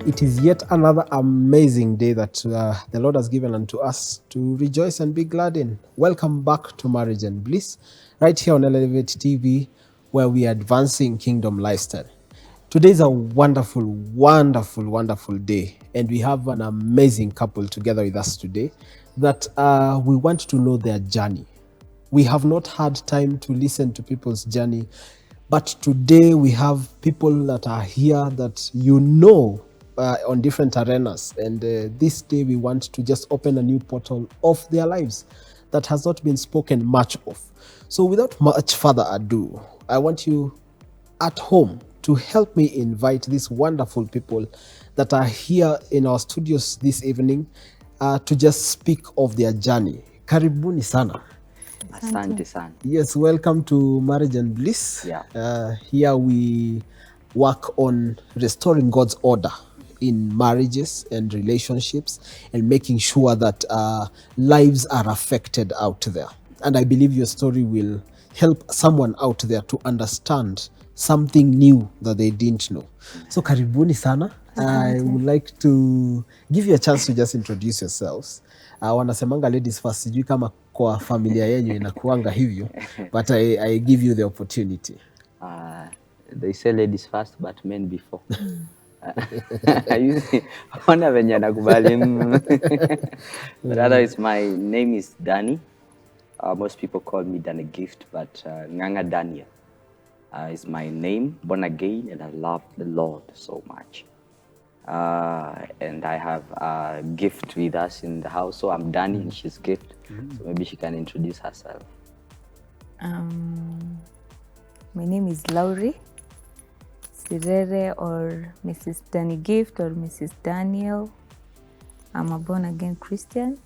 It is yet another amazing day that the Lord has given unto us to rejoice and be glad in. Welcome back to Marriage and Bliss, right here on Elevate TV, where we are advancing kingdom lifestyle. Today is a wonderful, wonderful, wonderful day, and we have an amazing couple together with us today that we want to know their journey. We have not had time to listen to people's journey, but today we have people that are here that you know on different arenas. And this day we want to just open a new portal of their lives that has not been spoken much of. So without much further ado, I want you at home to help me invite these wonderful people that are here in our studios this evening to just speak of their journey. Karibuni sana. Asante sana. Yes, welcome to Marriage and Bliss. Yeah. Here we work on restoring God's order in marriages and relationships and making sure that lives are affected out there. And I believe your story will help someone out there to understand something new that they didn't know. So karibuni sana. I would like to give you a chance to just introduce yourselves. Wanasemanga ladies first, sijui kama kwa familia yenyu inakuanga hivyo, but I give you the opportunity. They say ladies first but men before. Ona venye nakubali. But otherwise, my name is Danny. Most people call me Danny Gift, but Nganga Daniel is my name, born again, and I love the Lord so much. And I have a Gift with us in the house, so I'm Danny and she's Gift. So maybe she can introduce herself. My name is Laurie Sirere, or Mrs. Danny Gift, or Mrs. Daniel. I'm a born again Christian,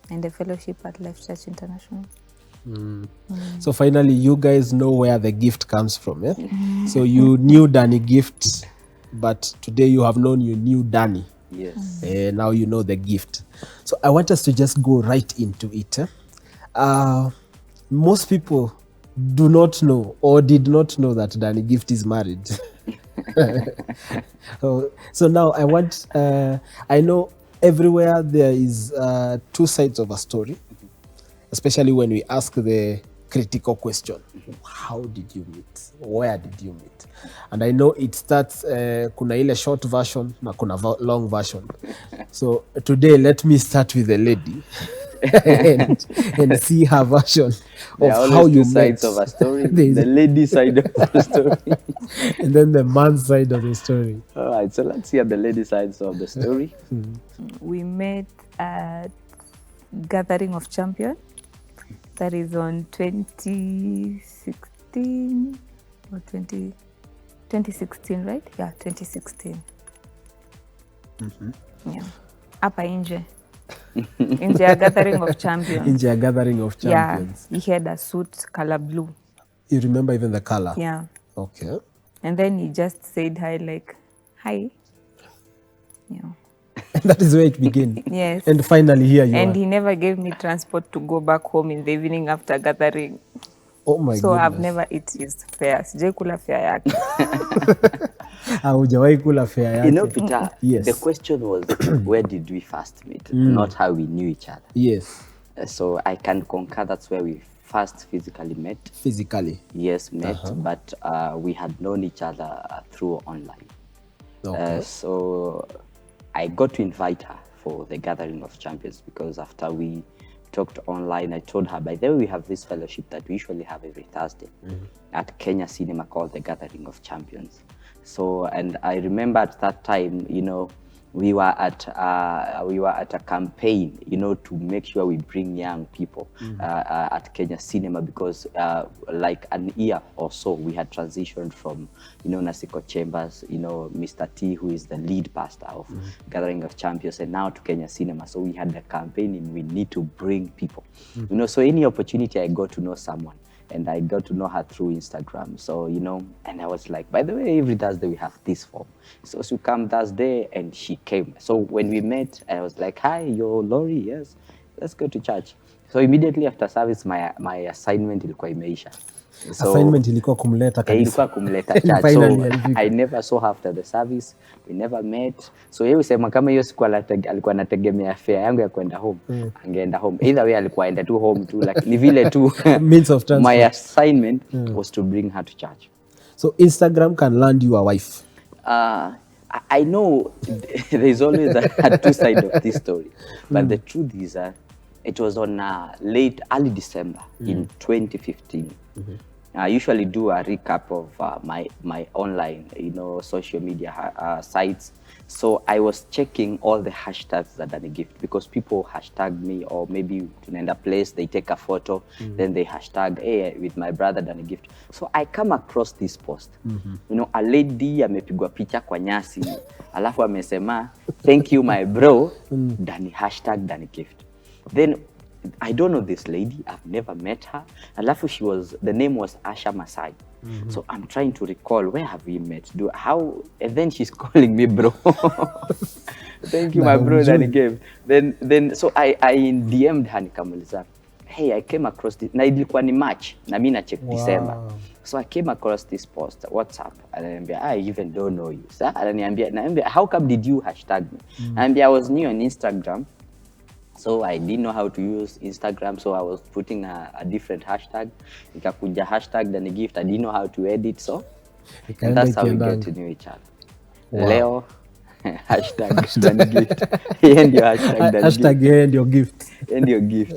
and a fellowship at Life Church International. So finally, you guys know where the gift comes from, yeah? So you knew Danny Gift, but today you have known you knew Danny. Yes. Now you know the gift. So I want us to just go right into it. Most people do not know or did not know that Danny Gift is married. So now I know everywhere there is two sides of a story, especially when we ask the critical question. How did you meet? Where did you meet? And I know it starts, kuna ile short version na kuna long version. So today, let me start with the lady and see her version There of are how always you two met. sides of a story. There's- The lady side of the story. and then the man's side of the story. All right, so let's hear the lady sides of the story. We met at Gathering of Champions. That is on 2016 or 2016, right? Yeah, 2016. Yeah. Hapa nje. Nje ya Gathering of Champions. In their Gathering of Champions. Yeah, he had a suit color blue. You remember even the color? Yeah. Okay. And then he just said hi, like, hi. Yeah. That is where it began. Yes. And finally here you And are. he never gave me transport to go back home in the evening after gathering. Oh my So goodness. I've never eaten his fare. Sijai kula fare yake. Hujawahi kula fare yake. You know, Peter, Yes. the question was, where did we first meet? Not how we knew each other. Yes, So I can concur that's where we first physically met. physically. Yes, met, but we had known each other through online. Okay. So I got to invite her for the Gathering of Champions because after we talked online, I told her, by the way, we have this fellowship that we usually have every Thursday at Kenya Cinema called the Gathering of Champions. So, and I remember at that time, you know, we were at a campaign, you know, to make sure we bring young people at Kenya Cinema because like an year or so we had transitioned from, you know, Nasiko Chambers, you know, Mr. T, who is the lead pastor of Gathering of Champions, and now to Kenya Cinema. So we had a campaign and we need to bring people, you know, so any opportunity I got to know someone. And I got to know her through Instagram. So, you know, and I was like, by the way, every Thursday we have this form. So she come Thursday and she came. So when we met, I was like, hi, you're Laurie, yes, let's go to church. So immediately after service, my assignment ilikuwa imeisha. So Assignment ilikuwa kumleta kanisa. ilikuwa kumleta church. Finally So alifika. I never saw her after the service. We never met. So yeye usema kama hiyo siku alikuwa anategemea fare yangu ya kwenda home. Angeenda home. Either way alikuwa aenda tu home tu, like ni vile tu Means of transport. my assignment was to bring her to church. So Instagram can land you a wife. I know there's always a two sides of this story, but the truth is it was on early December in 2015. I usually do a recap of my online, social media sites. So I was checking all the hashtags that are the gift, because people hashtag me, or maybe tunaenda place, they take a photo, then they hashtag, hey, with my brother than a gift. So I come across this post. A lady amepigwa picha kwa nyasi, alafu amesema, thank you my bro, Dani hashtag Dani gift. Then I don't know this lady, I've never met her. Alafu the name was Asha Masai. So I'm trying to recall, where have we met? And then she's calling me bro. Thank you, my bro, that he gave. Then so I DM'd her nikamuliza, hey, I came across this. Na ilikuwa ni March, na mimi na check December. So I came across this post, WhatsApp. Ananiambia, I even don't know you. Sir, ananiambia, how come did you hashtag me? Ananiambia, I was new on Instagram. So I didn't know how to use Instagram, so I was putting a different hashtag. Ikakuja hashtag Dani gift. I didn't know how to edit, so and that's how we get to know each other. Wow. Leo hashtag Dani gift. And your hashtag Dani hashtag gift. And your gift. And your gift.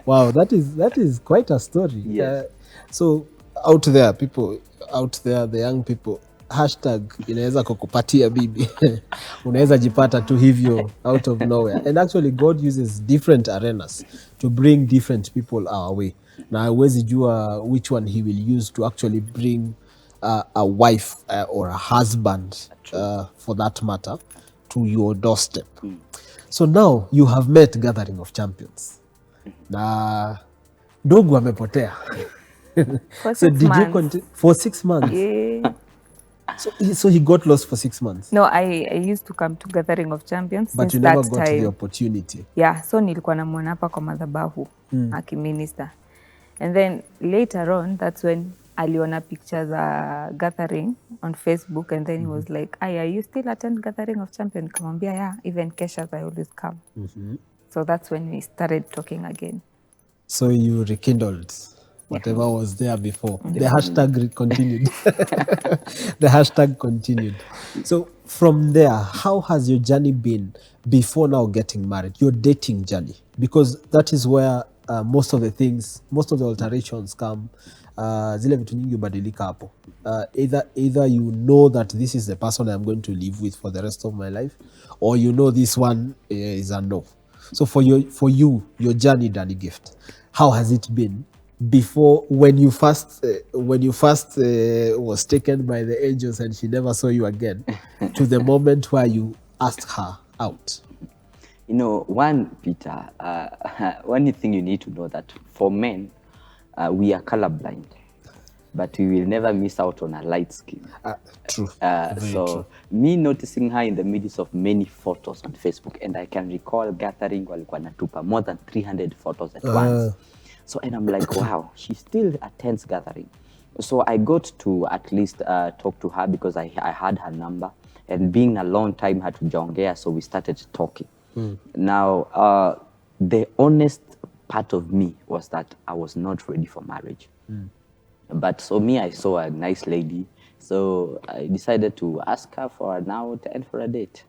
Wow, that is quite a story. Yes. So out there, people out there, the young people, hashtag inaweza kukupatia bibi. Unaweza jipata tu hivyo out of nowhere. And actually God uses different arenas to bring different people our way. Na huwezi jua which one he will use to actually bring a wife or a husband for that matter to your doorstep. So now you have met Gathering of Champions. Na ndugu amepotea. So did you continue for 6 months? Yeah. So he got lost for 6 months. No, I used to come to Gathering of Champions. But you never got the opportunity. Yeah, so nilikuwa namuona hapa kwa madhabahu akiminister. And then later on, that's when aliona pictures Gathering on Facebook, and then he was like, are you still attend Gathering of Champions? Nikamwambia, yeah, even Kesha, I always come. So that's when we started talking again. So you rekindled whatever was there before. The hashtag continued. The hashtag continued. So from there, how has your journey been before now getting married? Your dating journey, because that is where most of the alterations come. Zile vitu nyingi hubadilika hapo. Either you know that this is the person I'm going to live with for the rest of my life, or you know this one is a no. So for you, your journey, Dani Gift, how has it been before, when you first was taken by the angels and she never saw you again, to the moment where you asked her out? One thing you need to know, that for men, we are colorblind, but we will never miss out on a light skin. True. True. Me noticing her in the midst of many photos on Facebook, and I can recall Gathering walikuwa natupa more than 300 photos at once. So, and I'm like, wow, she still attends Gathering. So I got to at least talk to her, because I had her number, and being a long time hatujaongea, so we started talking. Now, the honest part of me was that I was not ready for marriage. But so I saw a nice lady, so I decided to ask her for an out and for a date.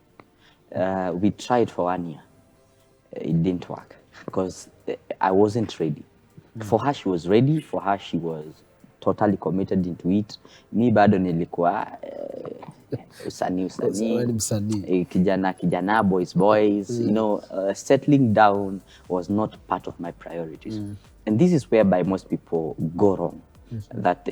We tried for 1 year. It didn't work because I wasn't ready. For her, she was ready. For her, she was totally committed into it. Mi bado nilikuwa usanii kijana boys. Settling down was not part of my priorities. And this is whereby most people go wrong. That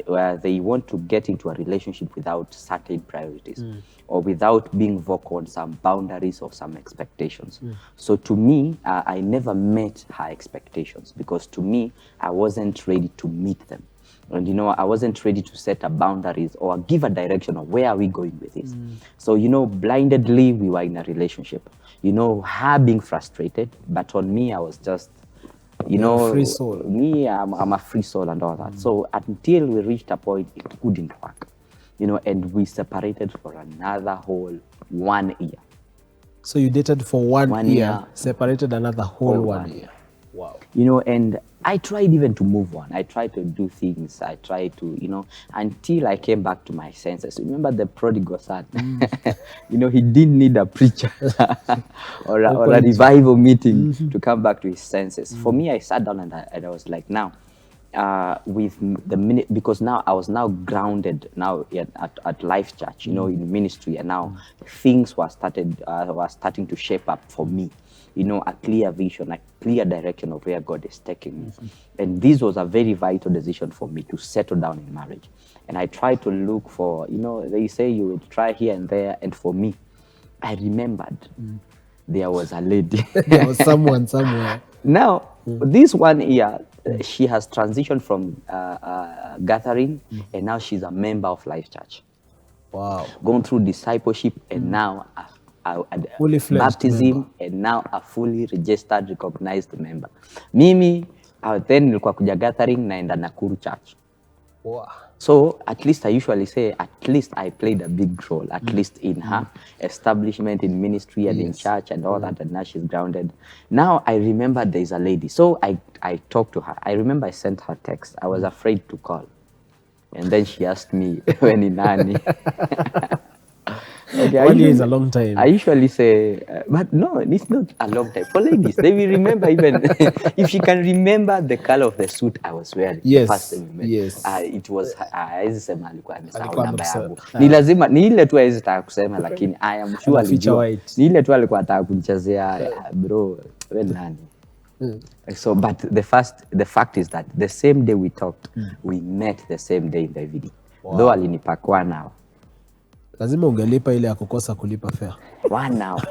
they want to get into a relationship without certain priorities, or without being vocal on some boundaries or some expectations. So to me, I never met her expectations, because to me, I wasn't ready to meet them. And I wasn't ready to set a boundaries or give a direction of where are we going with this. So blindedly we were in a relationship. Her being frustrated, but on me I was just You You're a know, free soul. me, I'm a free soul and all that. So until we reached a point, it couldn't work. You know, and we separated for another whole 1 year. So you dated for 1 1 year, year. separated another whole Whole 1 1 year. Wow. You know, and I tried even to move on. I tried to do things. I tried to, you know, until I came back to my senses. Remember the prodigal son? You know, he didn't need a preacher or a revival meeting to come back to his senses. For me, I sat down and I was like, now, with the minute, because now I was now grounded now at Life Church, you know, in ministry, and now things were starting to shape up for me. You know, a clear vision, a clear direction of where God is taking me. And this was a very vital decision for me to settle down in marriage. And I tried to look for, you know, they say you would try here and there. And for me, I remembered there was a lady. There was someone somewhere. Now, this 1 year, she has transitioned from gathering, and now she's a member of Life Church. Wow. Gone through discipleship, and now Fully fledged baptism member. and now a fully registered recognized member. Mimi then nilikuwa kuja gathering naenda Nakuru Church. Wow. So at least I usually say at least I played a big role, at least in her establishment in ministry and in church and all that, and now she's grounded. Now I remember there's a lady. So I talked to her. I remember I sent her text. I was afraid to call. And then she asked me, when in nani? Okay, 1 year is a long time. I usually say, but no, it's not a long time. For ladies, they will remember even if she can remember the color of the suit I was wearing. Yes, First time we met. yes. It was haizi sema alikuwa amesahau Alikuwa namba amesahau. yangu. Ni lazima ni ile tu haizi taka kusema, lakini I am sure Anaficha alijua. white. Ni ile tu alikuwa ataka kunichezea, bro, wewe nani? So, but the fact is that the same day we talked, we met the same day in the video. Wow. Though alinipa 1 hour. Lazima ungelipa ile ya kukosa kulipa fare. 1 hour.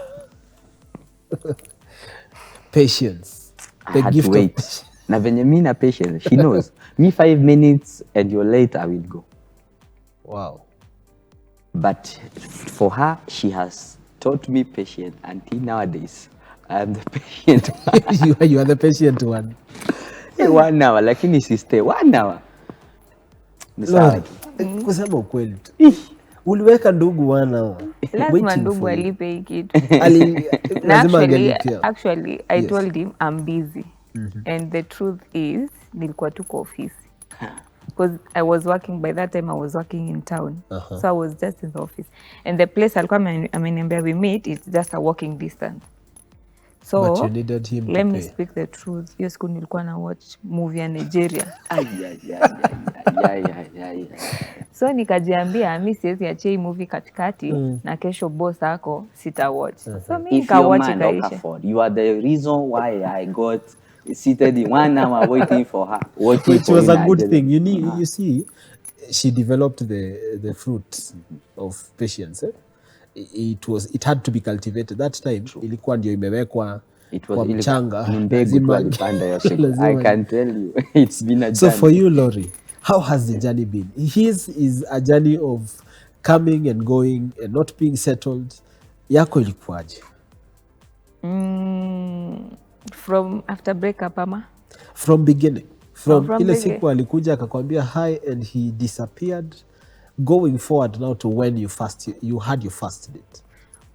Patience. I The had gift to of wait. patience. Na venye mi na patience, she knows. Me 5 minutes and you're late, I will go. Wow. But for her, she has taught me patience until nowadays. I am the patient one. You are the patient one. 1 hour, lakini si stay 1 hour. Ni sawa tu. Kusema ukweli tu. Uliweka ndugu 1 hour. Lazima ndugu alipe hii kitu. Na Lazima angelipia. actually, I told him I'm busy. And the truth is, nilikuwa tuko office. Because I was working, by that time I was working in town. So I was just in the office. And the place alikuwa ameniambia we meet is just a walking distance. So But you needed him let to me pay. speak the truth. Hiyo siku nilikuwa na watch movie ya Nigeria. So nikajiambia mi siwezi achia hii movie katikati na kesho boss ako sita watch. So mi If nika your watch man don't ikaisha. afford, you are the reason why I got seated in 1 hour waiting for her. Waiting Which for was you a in good Nigeria. thing. You see, she developed the fruits of patience. It had to be cultivated. That time ilikuwa ndio imewekwa kwa mchanga. Ni mbegu tu alipanda hiyo siku. I can tell you, it's been a journey. So for you, Lori, how has the journey been? His is a journey of coming and going and not being settled. Yako ilikuwaje? From after breakup ama? From beginning. From ile beginning. siku alikuja akakwambia hi and he disappeared, going forward now to when you had your first date.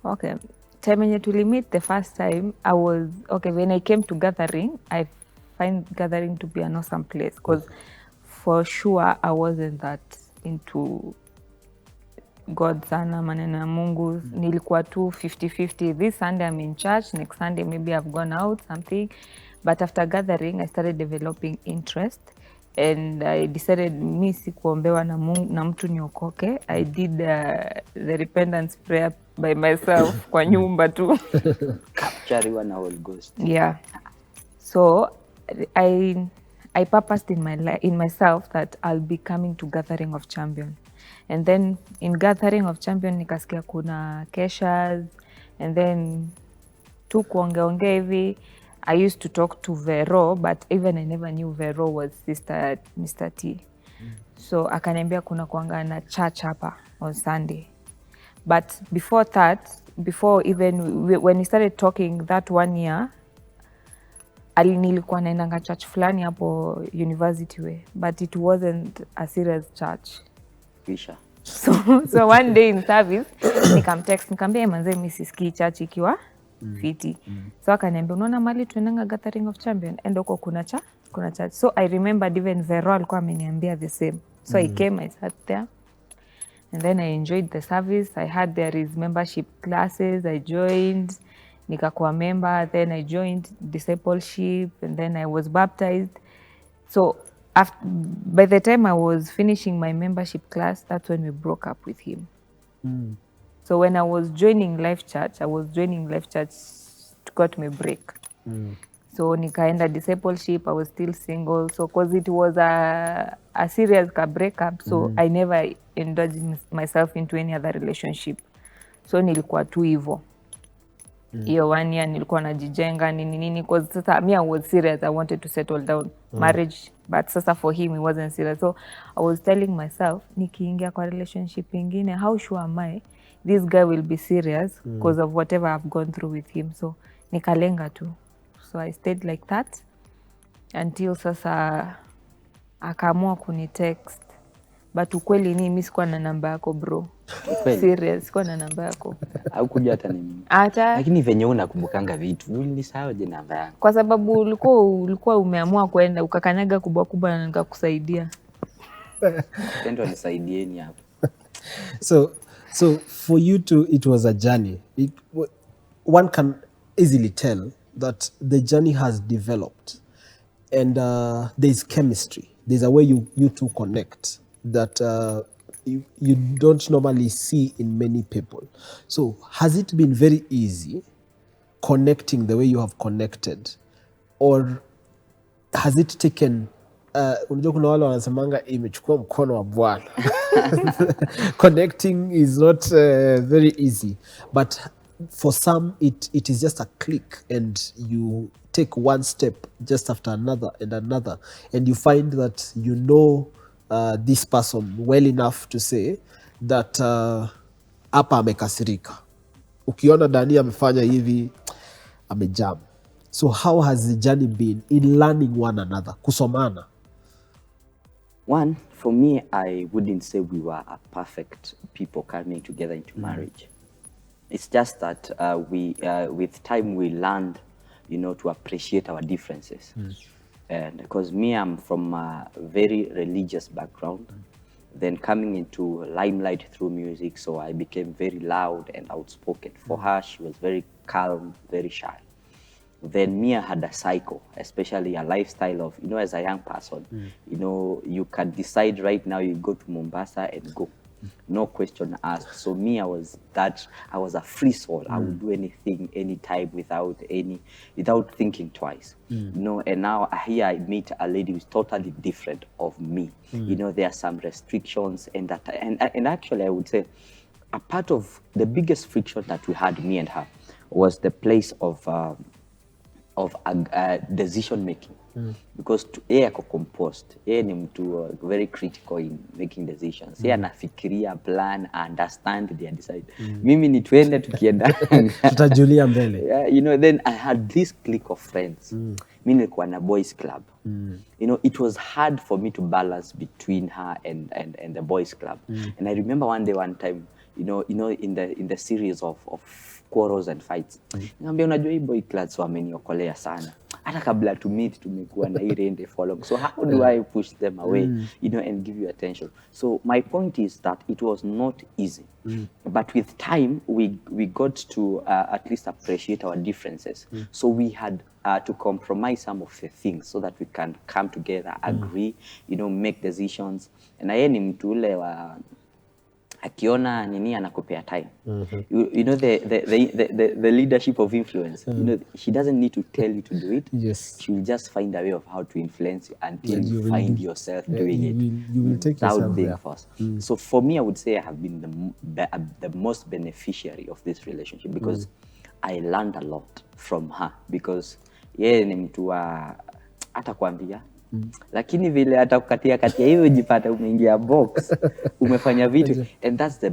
Okay. Time yenye tulimit the first time, I was, okay, when I came to gathering, I find gathering to be an awesome place because for sure I wasn't that into God sana, maneno ya Mungu. Nilikuwa tu 50-50. This Sunday I'm in church, next Sunday maybe I've gone out, something. But after gathering, I started developing interest. And I decided mi sikuombewa na mtu niokoke. I did the repentance prayer by myself kwa nyumba tu. Capture na Holy Ghost. Yeah. So I purposed in myself that I'll be coming to Gathering of Champion. And then in Gathering of Champion nikasikia kuna keshas, and then tu kuongeongea hivi. I used to talk to Vero, but even I never knew Vero was sister at Mr. T. So akaniambia kuna kuanga na church hapa on Sunday. But before that, before even when we started talking that 1 year, nilikuwa naendanga church fulani hapo University way, but it wasn't a serious church. Kisha. So one day in service nikamtext nikamwambia manze mimi sisikii church ikiwa fiti. So akaniambia unaona mali tunaenda gathering of champion and huko kuna church. So I remembered even Vero alikuwa ameniambia the same. So I came, I sat there and then I enjoyed the service. I had there is membership classes, I joined, nikakuwa member, then I joined discipleship and then I was baptized. So by the time I was finishing my membership class, that's when we broke up with him. So when I was joining Life Church, got me break. So nikaenda discipleship, I was still single. So because it was a serious breakup, so I never indulged myself into any other relationship. So nilikuwa tu hivyo. Hiyo 1 year nilikuwa najijenga nini because sasa me I was serious, I wanted to settle down marriage, but sasa for him he wasn't serious. So I was telling myself nikiingia kwa relationship ingine, how sure am I this guy will be serious because of whatever I've gone through with him. So nikalenga tu. So I stayed like that until sasa akaamua kunitext. But ukweli ni mimi sikuwa na namba yako bro. Serious, sikuwa na namba yako. Haukuja hata nini. Hata Lakini venye unakumbukanga vitu, ulisahau je namba yangu. Kwa sababu ulikuwa umeamua kwenda ukakanyaga kubwa na nikakusaidia. Tendo nisaidieni hapo. So for you two, it was a journey. One can easily tell that the journey has developed, and there's chemistry. There's a way you two connect that you don't normally see in many people. So has it been very easy connecting the way you have connected, or has it taken unajua kuna wale wanasemanga imechukua mkono wa Bwana. Connecting is not very easy, but for some it is just a click and you take one step just after another and another, and you find that you know this person well enough to say that hapa amekasirika, ukiona Dani amefanya hivi amejam. So how has the journey been in learning one another, kusomana? One, for me, I wouldn't say we were a perfect people coming together into marriage. It's just that we, with time, we learned, to appreciate our differences. And because me, I'm from a very religious background, then coming into limelight through music, so I became very loud and outspoken. For her, she was very calm, very shy. Then me, I had a cycle, especially a lifestyle of, as a young person, you can decide right now you go to Mombasa and go. No question asked. So me, I was a free soul. I would do anything, anytime without thinking twice. And now here I meet a lady who's totally different of me. There are some restrictions and actually I would say a part of the biggest friction that we had, me and her, was the place of decision making. Because yeye ako composed, yeye ni mtu very critical in making decisions. Yeye anafikiria plan, understand, they decide. Mimi ni tuende tukienda tutajulia mbele. Then I had this clique of friends. Mimi nilikuwa na boys club. It was hard for me to balance between her and the boys club. And I remember one time, in the series of quarrels and fights. Niambia unajua hii boy class wameniokolea sana. Hata kabla to meet tumekuwa na ile and follow. So how do I push them away, and give you attention? So my point is that it was not easy. But with time we got to at least appreciate our differences. So we had to compromise some of the things so that we can come together, agree, make decisions. And yeye ni mtu ule wa akiona nini anakupea time. The leadership of influence. She doesn't need to tell you to do it. Yes. She will just find a way of how to influence you until you find yourself doing it. You will take yourself there. First. So for me, I would say I have been the most beneficiary of this relationship because I learned a lot from her, because yeye ni mtu wa hata kuambia lakini vile hata kukatia hiyo ujipata umeingia box umefanya vitu, and that's the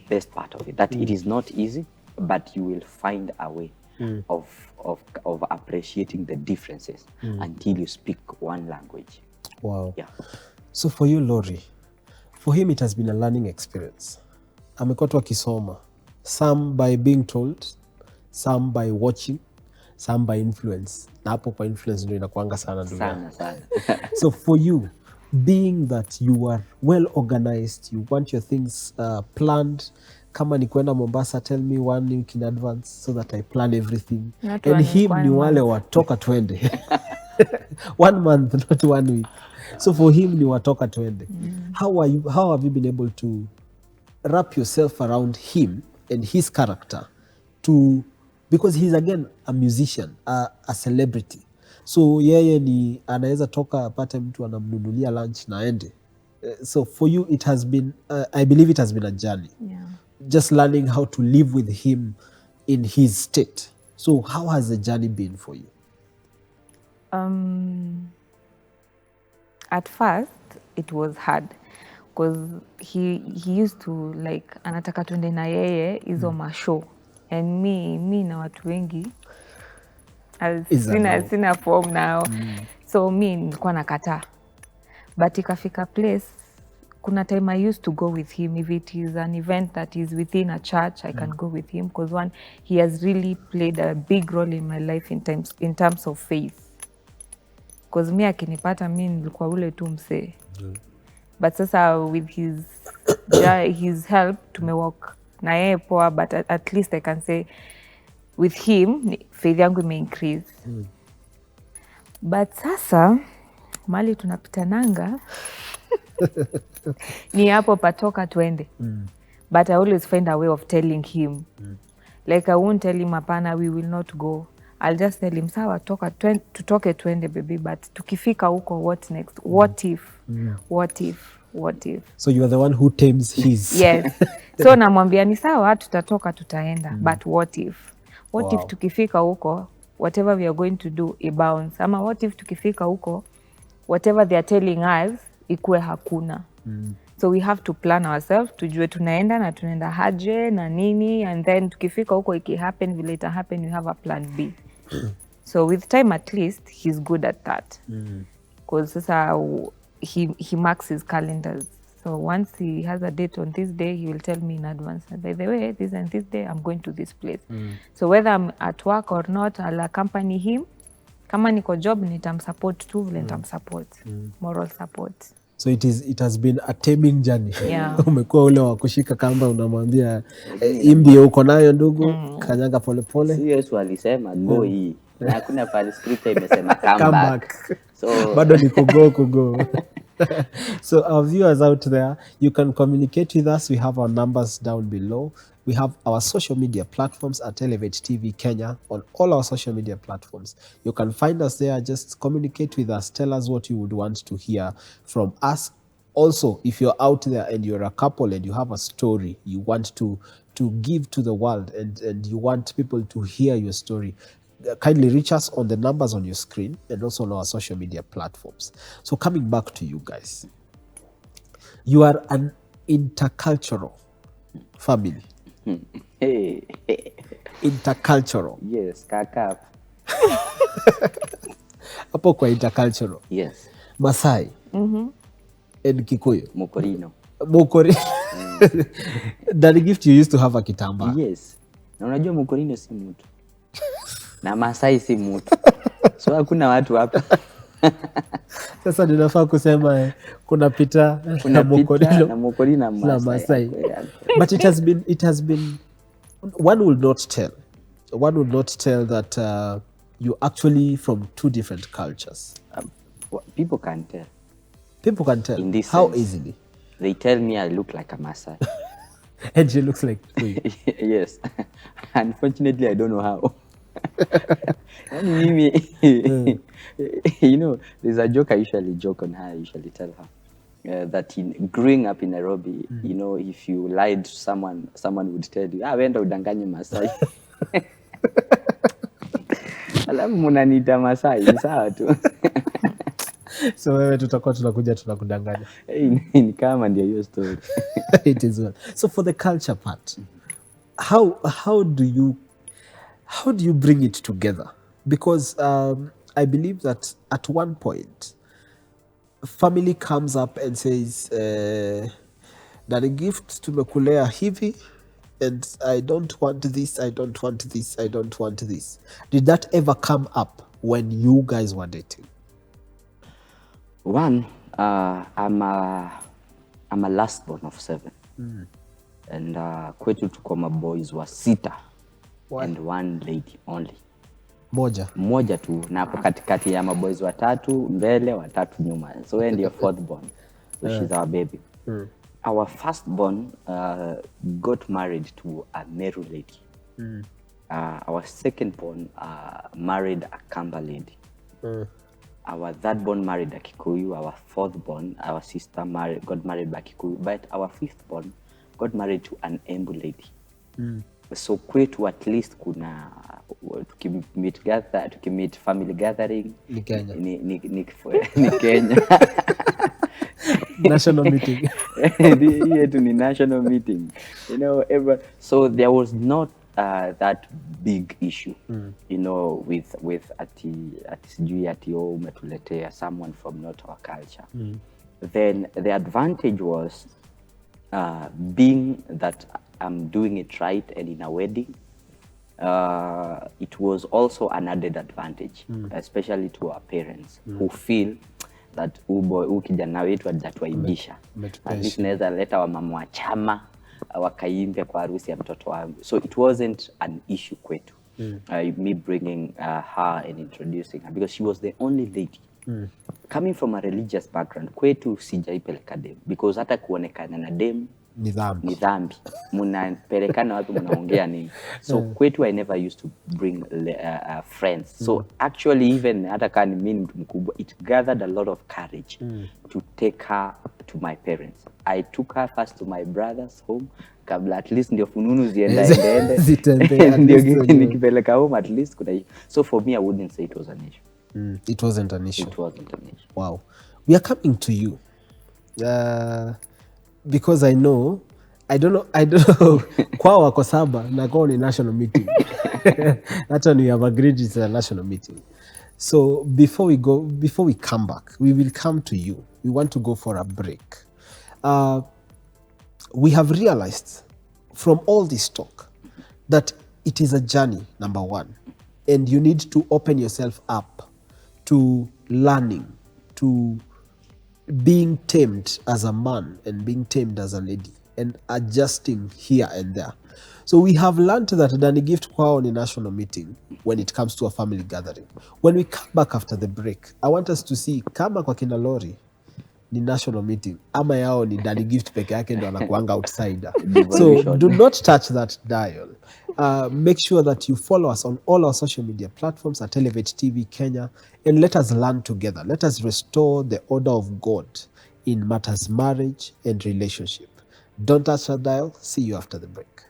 best part of it, that it is not easy but you will find a way of appreciating the differences until you speak one language. Wow. Yeah. So for you, Lori, for him it has been a learning experience. Amekuwa tu akisoma, some by being told, some by watching, some by influence. Na hapo kwa influence ndio inakuanga sana ndugu yangu. Sana. So for you, being that you are well organized, you want your things planned, kama ni kwenda Mombasa, tell me 1 week in advance so that I plan everything. Not And 1 him week, ni 1 wale month. watoka twende. 1 month, not 1 week. So for him ni watoka twende. How have you been able to wrap yourself around him and his character because he's again a musician, a celebrity. So yeye ni anaweza toka apate mtu anamnunulia lunch na ende. So for you it has been I believe it has been a journey. Yeah. Just learning how to live with him in his state. So how has the journey been for you? At first it was hard because he used to like anataka tuende na yeye hizo mashow and me na watu wengi sina form now. So mi nilikuwa nakataa, but ikafika place kuna time I used to go with him if it is an event that is within a church. I can go with him because one, he has really played a big role in my life in terms of faith, because mi akinipata mi nilikuwa ule tu msee. But sasa with his help tumewalk na yeye poa, but at least I can say with him faith yangu imeincrease. But sasa mali tunapitananga ni hapo patoka twende. But I always find a way of telling him. Like I won't tell him hapana, we will not go. I'll just tell him sawa, tutoke twende baby, but tukifika huko what next? What if? What if? What if? So you are the one who tames his. Yes. So namwambia ni sawa, tutatoka tutaenda, but what if? What if Wow. tukifika huko whatever we are going to do ibounce, ama what if tukifika huko whatever they are telling us ikue hakuna. So we have to plan ourselves, tujue tunaenda na tunaenda haje na nini, and then tukifika huko iki happen vile ita happen, we have a plan B. So with time at least he's good at that, because sasa he marks his calendars. So once he has a date on this day, he will tell me in advance, by the way, this and this day I'm going to this place. So whether I'm at work or not, I'll accompany him. Kama niko job nitamsupport tu vile nitamsupport. Moral support. So it has been a taming journey. Yeah. Umekuwa ule wa kushika kamba unamwambia imbi uko nayo ndugu, kanyaga polepole. Si Yesu alisema go hii. Na hakuna pale scripture imesema come back. So Bado ni kugo. So our viewers out there, you can communicate with us. We have our numbers down below. We have our social media platforms at Elevate TV Kenya on all our social media platforms. You can find us there. Just communicate with us. Tell us what you would want to hear from us. Also, if you're out there and you're a couple and you have a story you want to give to the world and you want people to hear your story, kindly reach us on the numbers on your screen and also on our social media platforms. So coming back to you guys, you are an intercultural family. hey. Intercultural. Yes, kaka. Hapo kwa intercultural. Yes. Masai. And Kikuyu. Mokorino. Mokori. That gift you used to have a kitamba. Yes. Na unajua Mokorino si mtu. Na Masai si mtu. So hakuna watu hapa. Sasa ninafaa kusema kuna pita na Mokorino na Mokorino na Masai. But it has been one will not tell that you're actually from two different cultures. People can tell. People can tell. In this How sense, easily? They tell me I look like a Maasai. And she looks like you. Yes. Unfortunately, I don't know how. You know, there's a joke I usually joke on her. I usually tell her that growing up in Nairobi, you know, if you lied to someone would tell you, wenda udanganye Masai. Alafu munaniita Masai, ni sawa tu. So wewe tutakuwa tunakuja tunakudanganya. Ni kama ndio hiyo story. It is well. So for the culture part, how do you bring it together? Because I believe that at one point, family comes up and says, Daddy Gift tumekulea hivi, and I don't want this, I don't want this, I don't want this. Did that ever come up when you guys were dating? One, I'm a last born of 7. And kwetu tuko maboys wa 6 and 1 lady only. Moja tu, na hapo katikati ya maboys 3 mbele 3 nyuma. So wewe ndio fourth born, which is our baby. Our first born got married to a Meru lady. Our second born married a Kamba lady. Our third born married a Kikuyu. Our fourth born, our sister got married by Kikuyu. But our fifth born got married to an Embu lady. So kwetu at least kuna tukimit family gathering ni Kenya. Ni Kenya. National meeting. Yetu ni national meeting. You know, so there was not that big issue, you know, with ati umetuletea someone from not our culture. Then the advantage was being that I'm doing it right and in a wedding, it was also an added advantage, especially to our parents who feel that kijana wetu hajatuaibisha. At least naweza leta wamama wa chama wakaimbe kwa harusi ya mtoto wangu. So it wasn't an issue kwetu. Me bringing her and introducing her, because she was the only lady. Coming from a religious background, kwetu sijaipeleka dem, because hata kuonekana na dem ni dhambi. Munapelekana watu mnaongea nini? So kwetu I never used to bring friends. So actually even hata kama mimi mtu mkubwa, it gathered a lot of courage to take her to my parents. I took her first to my brother's home, kabla at least ndio fununu ziende ndio nikipeleka home at least kuna hiyo. So for me I wouldn't say it was an issue. It wasn't an issue. It wasn't an issue. Wow. We are coming to you. Because I don't know kwao wako saba na kwao ni national meeting. That's when we have agreed it's a national meeting. So before we come back, we will come to you. We want to go for a break. We have realized from all this talk that it is a journey, number one, and you need to open yourself up to learning, to being tamed as a man and being tamed as a lady and adjusting here and there. So we have learned that Danny Gift kwao ni national meeting when it comes to a family gathering. When we come back after the break, I want us to see kama kwa kina Lori ni national meeting ama yao ni Danny Gift peke yake ndo anakuanga outsider. So do not touch that dial. Make sure that you follow us on all our social media platforms at Elevate TV Kenya, and let us learn together. Let us restore the order of God in matters marriage and relationship. Don't touch that dial. See you after the break.